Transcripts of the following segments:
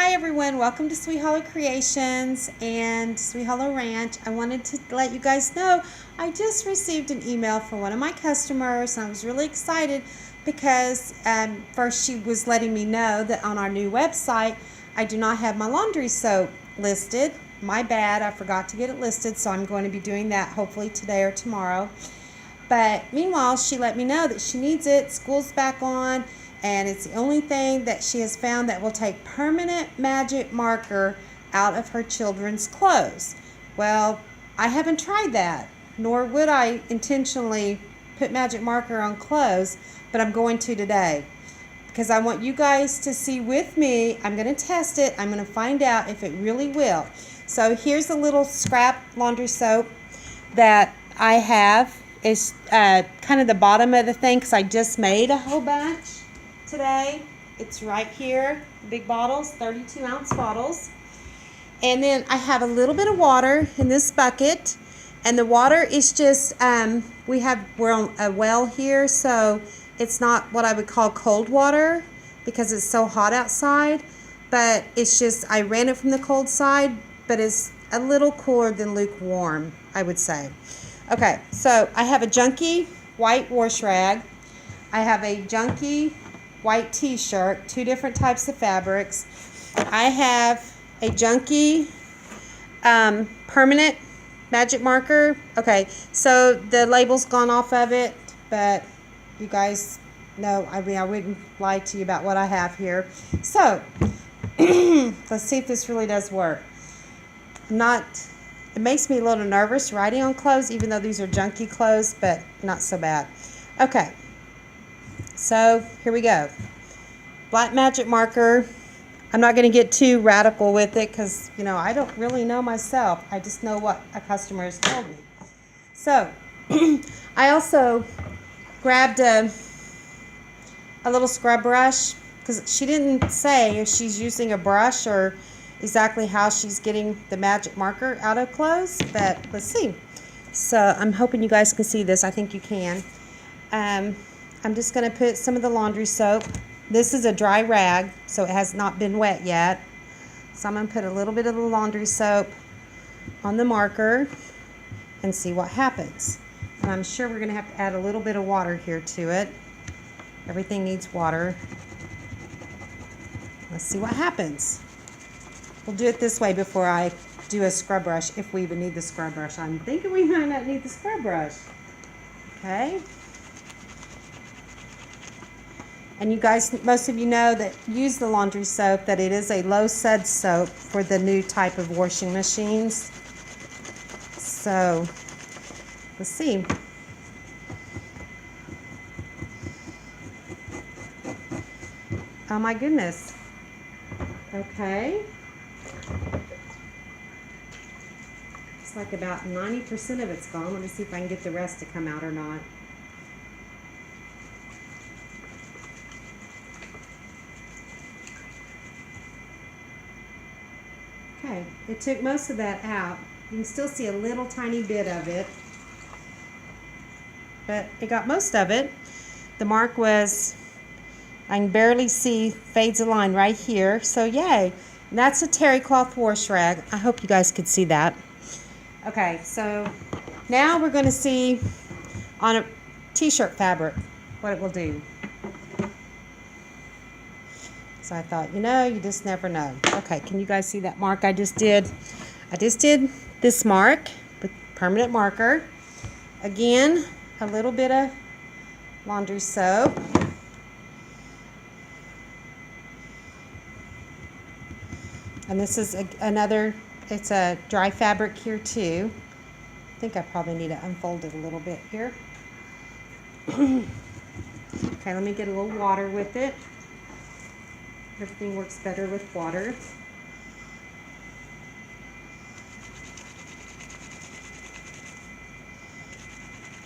Hi everyone, welcome to Sweet Hollow Creations and Sweet Hollow Ranch. I wanted to let you guys know I just received an email from one of my customers and I was really excited because first she was letting me know that on our new website I do not have my laundry soap listed. My bad, I forgot to get it listed, so I'm going to be doing that hopefully today or tomorrow. But meanwhile, she let me know that she needs it. School's back on, and it's the only thing that she has found that will take permanent magic marker out of her children's clothes. Well, I haven't tried that, nor would I intentionally put magic marker on clothes, but I'm going to today because I want you guys to see with me. I'm going to test it. I'm going to find out if it really will. So here's a little scrap laundry soap that I have. Is kind of the bottom of the thing because I just made a whole bunch today. It's right here, big bottles, 32-ounce bottles. And then I have a little bit of water in this bucket, and the water is just we're on a well here, so it's not what I would call cold water because it's so hot outside, but it's just I ran it from the cold side, but it's a little cooler than lukewarm, I would say. Okay, so I have a junky white wash rag. I have a junky white t-shirt, two different types of fabrics. I have a junky permanent magic marker. Okay, so the label's gone off of it, but you guys know, I mean, I wouldn't lie to you about what I have here. So, let's see if this really does work. It makes me a little nervous writing on clothes, even though these are junky clothes, but not so bad. Okay, so here we go. Black magic marker. I'm not going to get too radical with it because, you know, I don't really know myself. I just know what a customer has told me. So, I also grabbed a little scrub brush because she didn't say if she's using a brush or exactly how she's getting the magic marker out of clothes, but let's see. So I'm hoping you guys can see this. I think you can. I'm just going to put some of the laundry soap. This is a dry rag, so it has not been wet yet. So I'm going to put a little bit of the laundry soap on the marker and see what happens. And I'm sure we're going to have to add a little bit of water here to it. Everything needs water. Let's see what happens. We'll do it this way before I do a scrub brush, if we even need the scrub brush. I'm thinking we might not need the scrub brush. Okay. And you guys, most of you know that use the laundry soap, that it is a low sud soap for the new type of washing machines. So, let's see. Oh my goodness. Okay. It's like about 90% of it's gone. Let me see if I can get the rest to come out or not. Okay, it took most of that out. You can still see a little tiny bit of it, but it got most of it. The mark was, I can barely see, fades a line right here, so yay. And that's a terry cloth wash rag. I hope you guys could see that. Okay, so now we're going to see on a t-shirt fabric what it will do. So I thought, you know, you just never know. Okay, can you guys see that mark I just did? I just did this mark with permanent marker. Again, a little bit of laundry soap. And this is another, it's a dry fabric here too. I think I probably need to unfold it a little bit here. Okay, let me get a little water with it. Everything works better with water.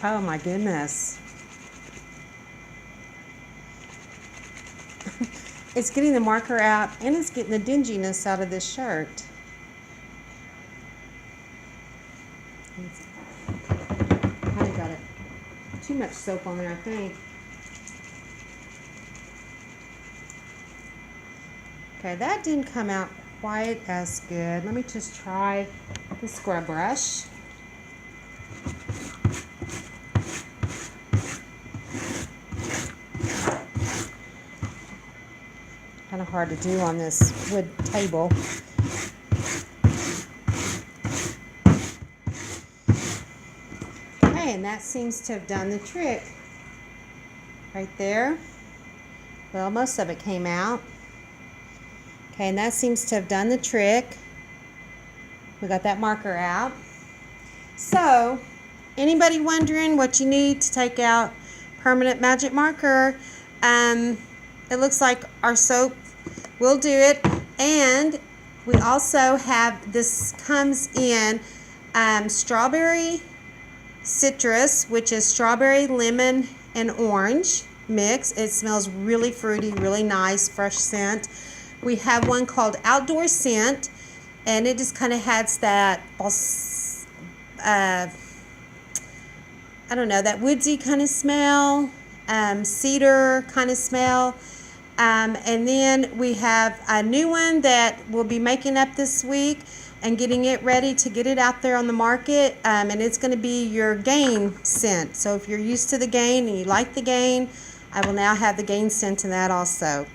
Oh my goodness. It's getting the marker out and it's getting the dinginess out of this shirt. Kind of got it. Too much soap on there, I think. Okay, that didn't come out quite as good. Let me just try the scrub brush. Kind of hard to do on this wood table. Okay, and that seems to have done the trick. Right there. Well, most of it came out. Okay, and that seems to have done the trick. We got that marker out. So, anybody wondering what you need to take out permanent magic marker? It looks like our soap will do it. And we also have, this comes in strawberry citrus, which is strawberry, lemon, and orange mix. It smells really fruity, really nice, fresh scent. We have one called Outdoor Scent, and it just kind of has that, I don't know, that woodsy kind of smell, cedar kind of smell. And then we have a new one that we'll be making up this week and getting it ready to get it out there on the market. And it's going to be your Gain scent. So if you're used to the Gain and you like the Gain, I will now have the Gain scent in that also.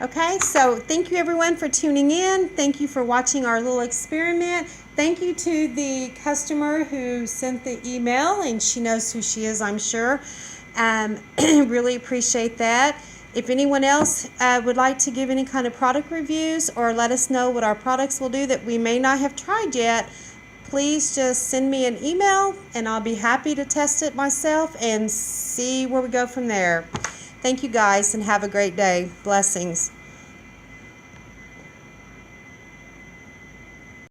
Okay, so thank you everyone for tuning in. Thank you for watching our little experiment. Thank you to the customer who sent the email, and she knows who she is, I'm sure. Really appreciate that. If anyone else would like to give any kind of product reviews or let us know what our products will do that we may not have tried yet, please just send me an email and I'll be happy to test it myself and see where we go from there. Thank you guys and have a great day. Blessings.